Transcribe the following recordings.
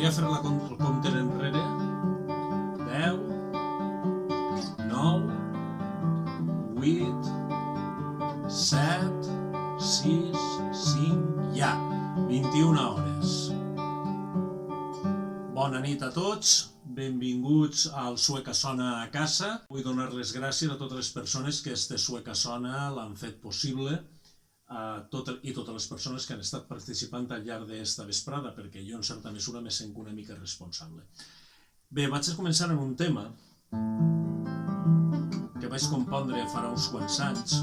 Podria fer el compte enrere? 10, 9, 8, 7, 6, 5, ja, 21 hores. Bona nit a tots, benvinguts al Sueca Sona a casa. Vull donar les gràcies a totes les persones que este Sueca Sona l'han fet possible i totes les persones que han estat participant al llarg d'esta vesprada, perquè jo en certa mesura me sento una mica responsable. Bé, vaig a començar amb un tema que vaig compondre farà uns quants anys,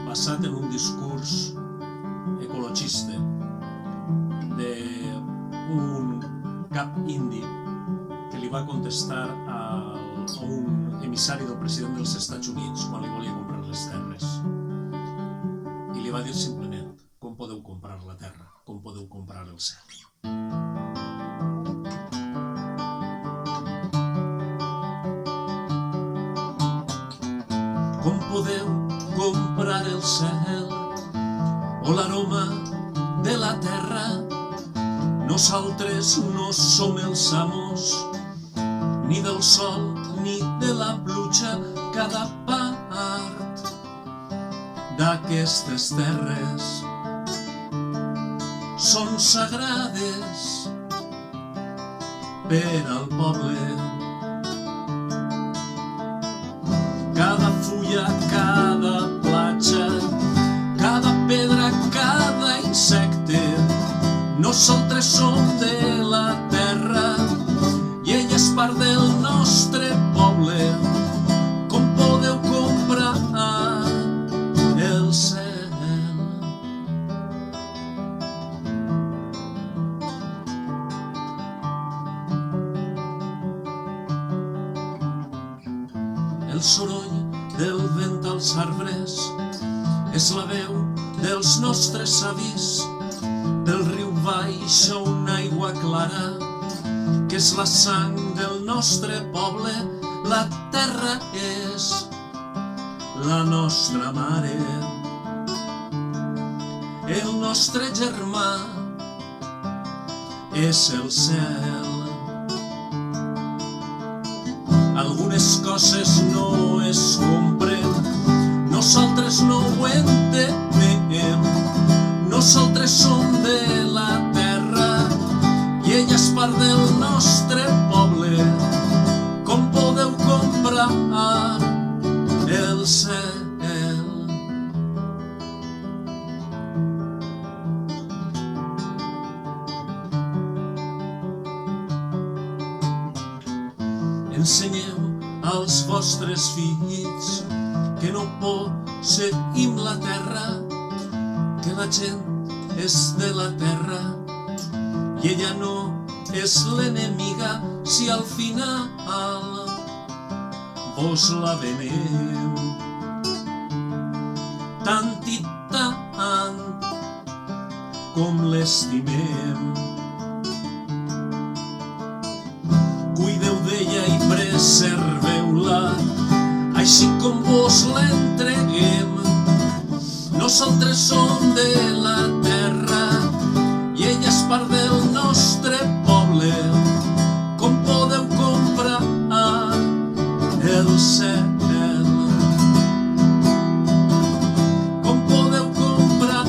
basat en un discurs ecologista d'un cap indi que li va contestar a un emissari del president dels Estats Units quan li volia comprar les terres. I li va dir simplement: com podeu comprar la terra? Com podeu comprar el cel? Com podeu comprar el cel o l'aroma de la terra? Nosaltres no som els amos ni del sol ni de la pluja. Cada part d'aquestes terres són sagrades per al poble. Cada fulla, cada platja, cada pedra, cada insecte, nosaltres som de la terra i ella és part del nostre poble. Com podeu comprar el cel? El soroll del vent als arbres és la veu dels nostres avis. Del riu baixa una aigua clara que és la sang del nostre poble. La terra és la nostra mare, el nostre germà és el cel. Algunes coses no es compren, nosaltres no ho entenem. Nosaltres som de la terra i ella és part del nostre poble. Com podeu comprar el cel? Ensenyeu als vostres fills que no posseïm la terra, que la gent és de la terra i ella no és l'enemiga. Si al final vos la venem tant i tant com l'estimem, cuideu d'ella i preserveu-la així com vos l'entreguem. Nosaltres som de la terra i ella és part del nostre poble. Com podeu comprar el cel? Com podeu comprar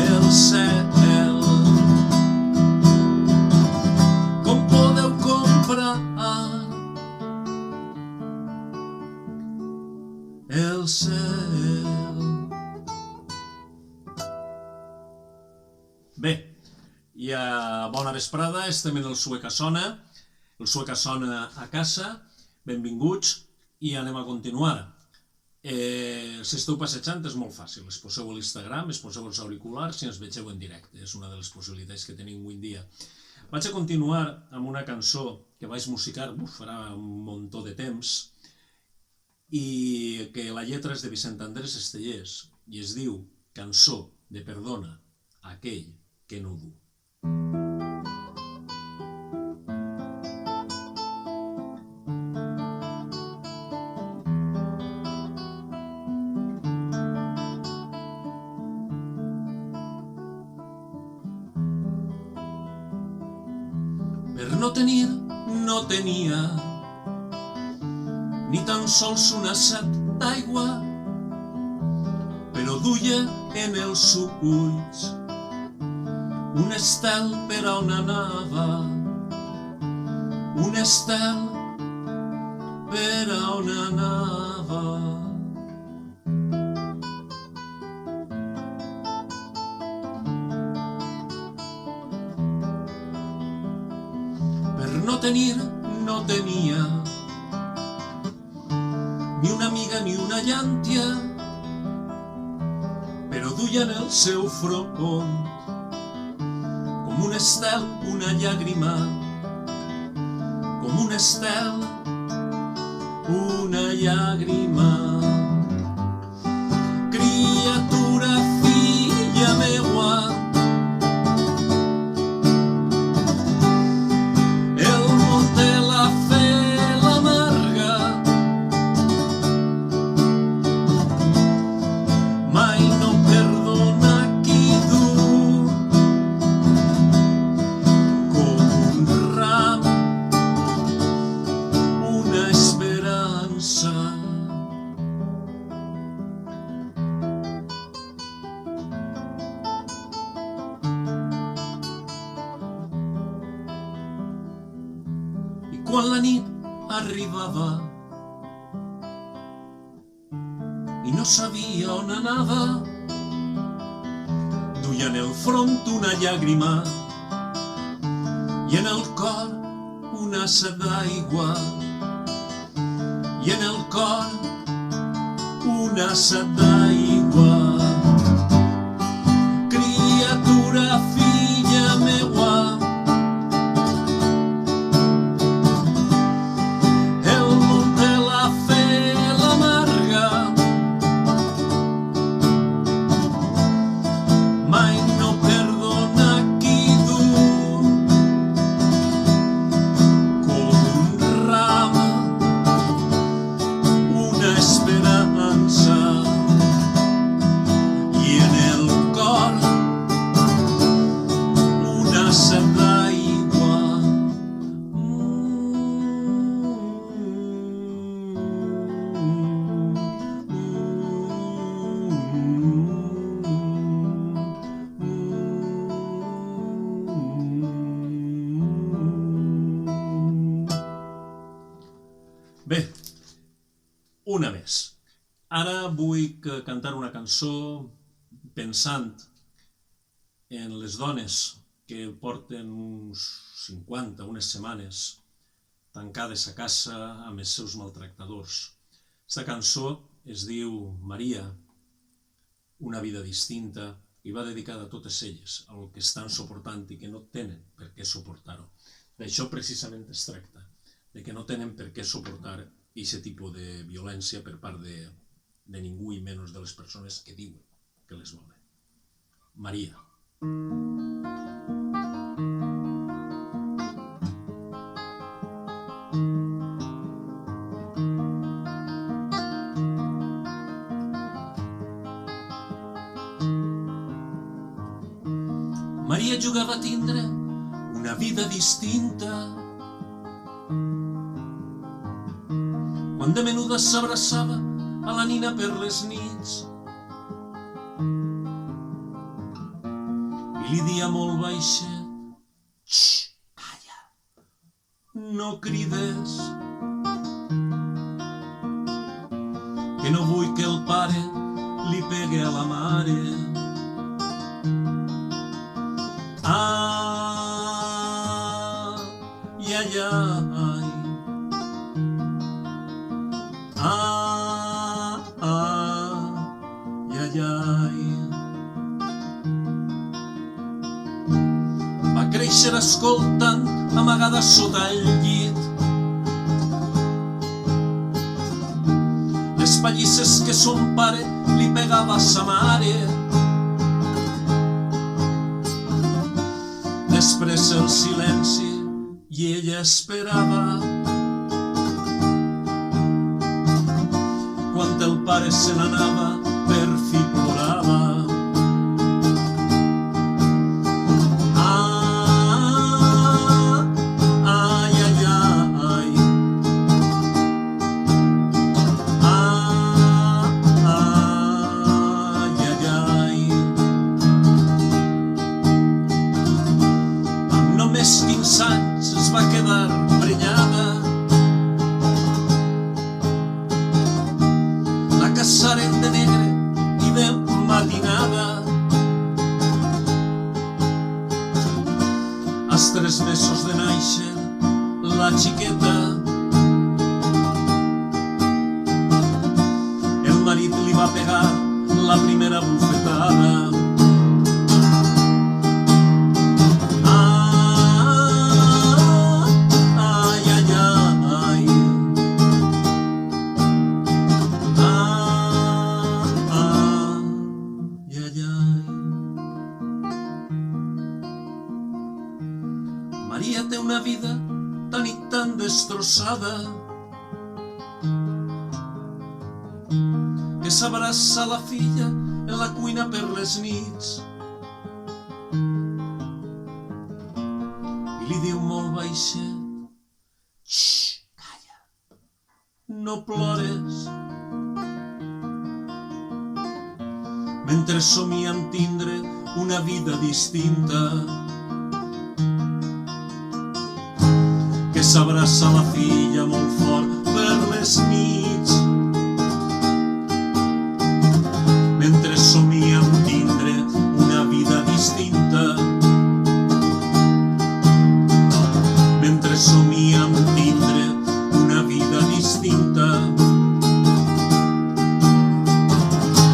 el cel? Com podeu comprar el cel? Bé, ja bona vesprada, estem en el Sueca Sona a casa, benvinguts i anem a continuar. Si esteu passejant és molt fàcil, es poseu a l'Instagram, es poseu els auriculars i ens vegeu en directe, és una de les possibilitats que tenim avui en dia. Vaig a continuar amb una cançó que vaig musicar farà un muntó de temps i que la lletra és de Vicent Andrés Estellés i es diu Cançó de perdona a aquell que no du. Per no tenir, no tenia ni tan sols una set d'aigua, però duia en els ulls un estel per a on anava, un estel per a on anava. Per no tenir, no tenia ni una amiga ni una llàntia, però duia en el seu front com un estel una llàgrima, com un estel una llàgrima. Criatura, filla meua, el món te l'ha fet l'amarga, mai no perdona qui du com un ram una esperança. I quan la nit arribava i no sabia on anava, duia en el front una llàgrima i en el cor una set d'aigua, i en el cor una set d'aigua. Criatura, filla meua, el món te l'ha fet l'amarga, mai no perdona qui du com un ram una esperança, i en el cor una set d'aigua. Bé, una més. Ara vull cantar una cançó pensant en les dones que porten uns 50, unes setmanes, tancades a casa amb els seus maltractadors. Aquesta cançó es diu Maria, una vida distinta, i va dedicada a totes elles, al que estan suportant i que no tenen per què suportar-ho. D'això precisament es tracta, de que no tenen per què suportar aquest tipus de violència per part de ningú i menys de les persones que diuen que les volen. Maria. Maria jugava a tindre una vida distinta, quan de menuda s'abraçava a la nina per les nits i li dia molt baixet: «Xxt, calla, no crides, que no vull que el pare li pegue a la mare». Ai, ai, ai, ai, ai. Va créixer escoltant, amagada sota el llit, les pallisses que son pare li pegava a sa mare. Després el silenci i ella esperava, quan el pare se n'anava per fi plorava. prenyada. La caçaren de negre i de matinada. Als 3 mesos de nàixer la xiqueta, el marit li va pegar la primera bufetada. Maria té una vida tan i tan destrossada que s'abraça la filla en la cuina per les nits i li diu molt baixet: «Xxxt, calla, no plores», mentre somien tindre una vida distinta, que s'abraça la filla molt fort per les nits, mentre somien tindre una vida distinta, mentre somien tindre una vida distinta,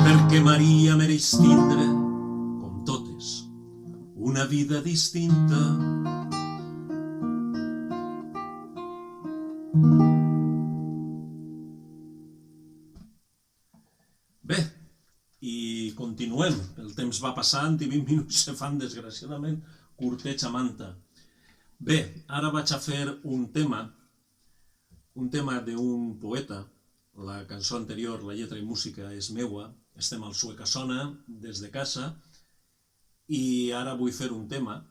perquè Maria mereix tindre, com totes, una vida distinta. Bé, i continuem. El temps va passant i 20 minuts se fan, desgraciadament, curtets a manta. Bé, ara vaig a fer un tema d'un poeta. La cançó anterior, la lletra i música, és meua. Estem al Suecassona, des de casa. I ara vull fer un tema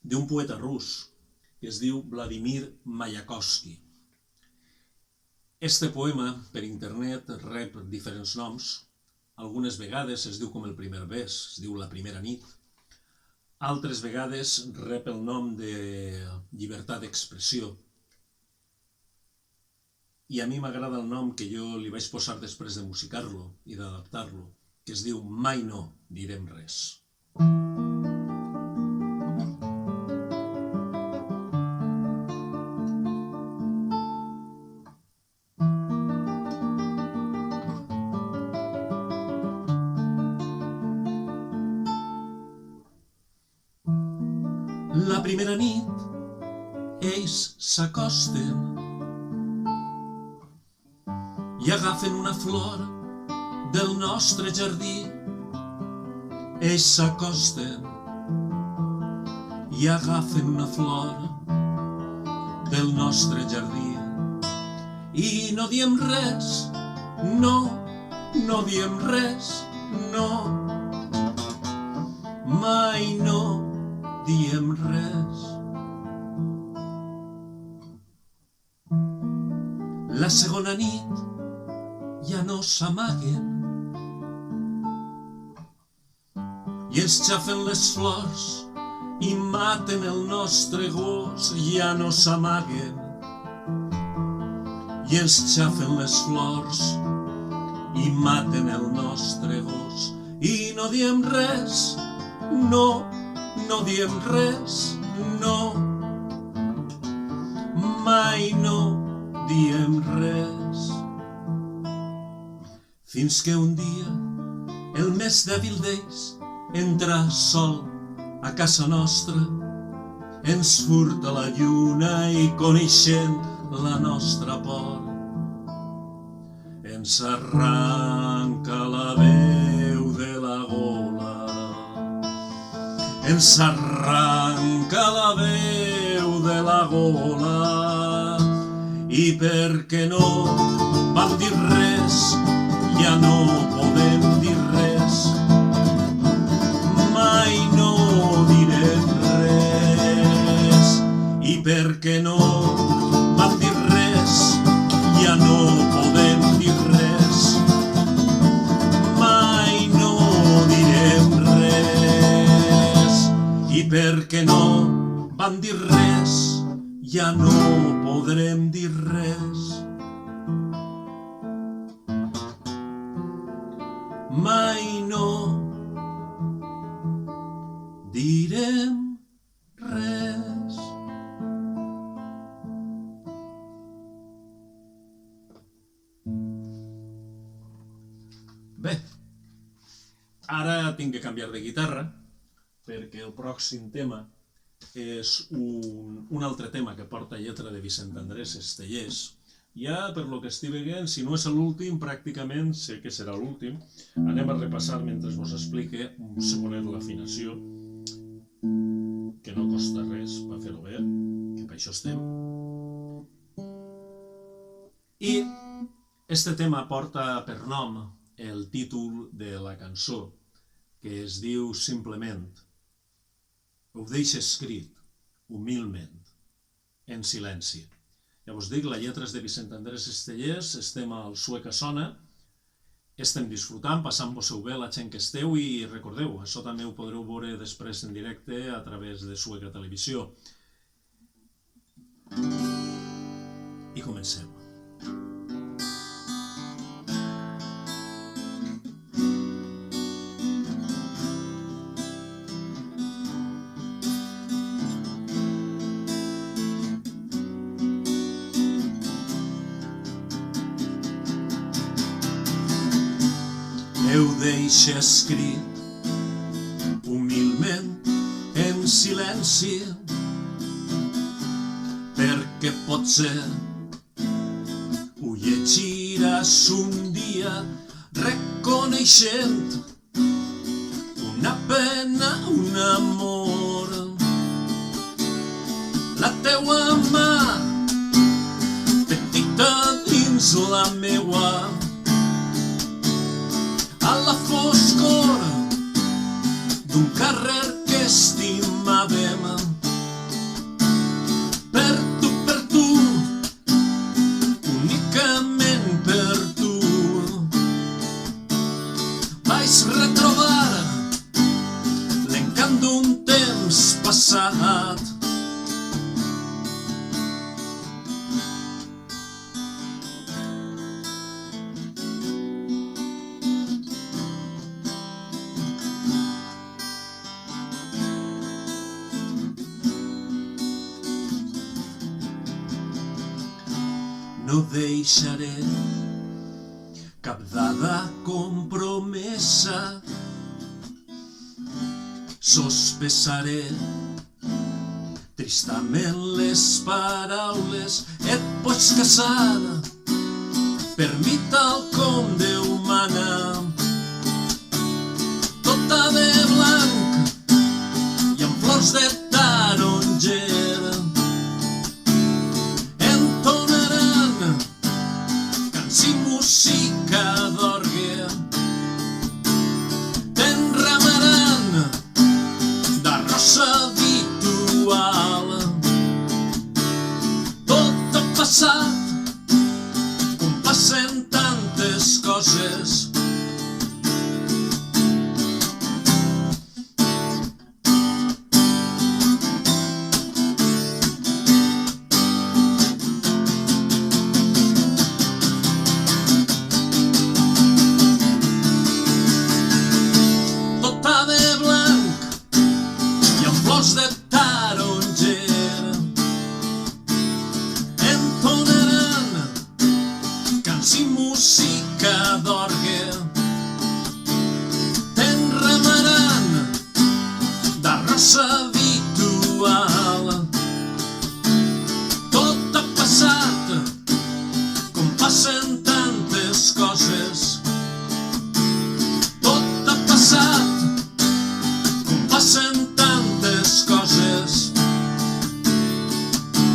d'un poeta rus que es diu Vladimir Mayakovsky. Este poema, per internet, rep diferents noms. Algunes vegades es diu com el primer vers, es diu La primera nit. Altres vegades rep el nom de llibertat d'expressió. I a mi m'agrada el nom que jo li vaig posar després de musicar-lo i d'adaptar-lo, que es diu Mai no direm res. La primera nit, ells s'acosten i agafen una flor del nostre jardí. Ells s'acosten i agafen una flor del nostre jardí. I no diem res, no, no diem res, no, mai no diem res. La segona nit ja no s'amaguen i ens xafen les flors i maten el nostre gos. Ja no s'amaguen i ens xafen les flors i maten el nostre gos. I no diem res, no, no diem res, no, mai no diem res. Fins que un dia el més dèbil d'ells entra sol a casa nostra, ens furta la lluna i coneixent la nostra por ens arranca la veu de la gola. Ens arranca la veu de la gola i perquè no vam dir res, ja no podem dir res, mai no direm res. I perquè no vam dir res, ja no podem dir res, mai no direm res. I perquè no vam dir res, ja no podrem dir res. Mai no direm res. Bé, ara tinc que canviar de guitarra perquè el pròxim tema és un altre tema que porta lletra de Vicent Andrés Estellés. Ja, per lo que estic veient, si no és l'últim, pràcticament sé que serà l'últim. Anem a repassar mentre vos explique un segonet l'afinació, que no costa res per fer-ho bé, que per això estem. I este tema porta per nom el títol de la cançó, que es diu simplement. Ho deixo escrit, humilment, en silenci. Ja vos dic, la lletra és de Vicent Andrés Estellés, estem al Sueca Sona, estem disfrutant, passant-vos-ho bé la gent que esteu i recordeu, això també ho podreu veure després en directe a través de Sueca Televisió. I comencem. Ho deixo escrit, humilment, en silenci, perquè potser ho llegiràs un dia reconeixent una pena, un amor. La teua mà, petita dins la meua, a la foscor d'un carrer que estimàvem. Per tu, únicament per tu, vaig retrobar l'encant d'un temps passat. No deixaré cap dada compromesa, sospesaré tristament les paraules, et pots casar per mi tal com Déu mana, tota de blanc i amb flors de taronger. Si música d'orgue t'enramaran de rosa habitual. Tot ha passat com passen tantes coses. De taronger entonaran cants i música d'orgue, t'enramaran de rosa habitual. Tot ha passat com passen tantes coses. Tot ha passat com passen tantes coses,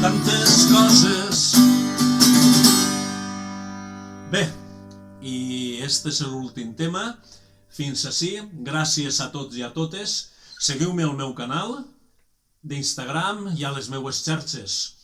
tantes coses. Bé, i este és l'últim tema. Fins ací, gràcies a tots i a totes. Seguiu-me al meu canal d'Instagram i a les meues xarxes.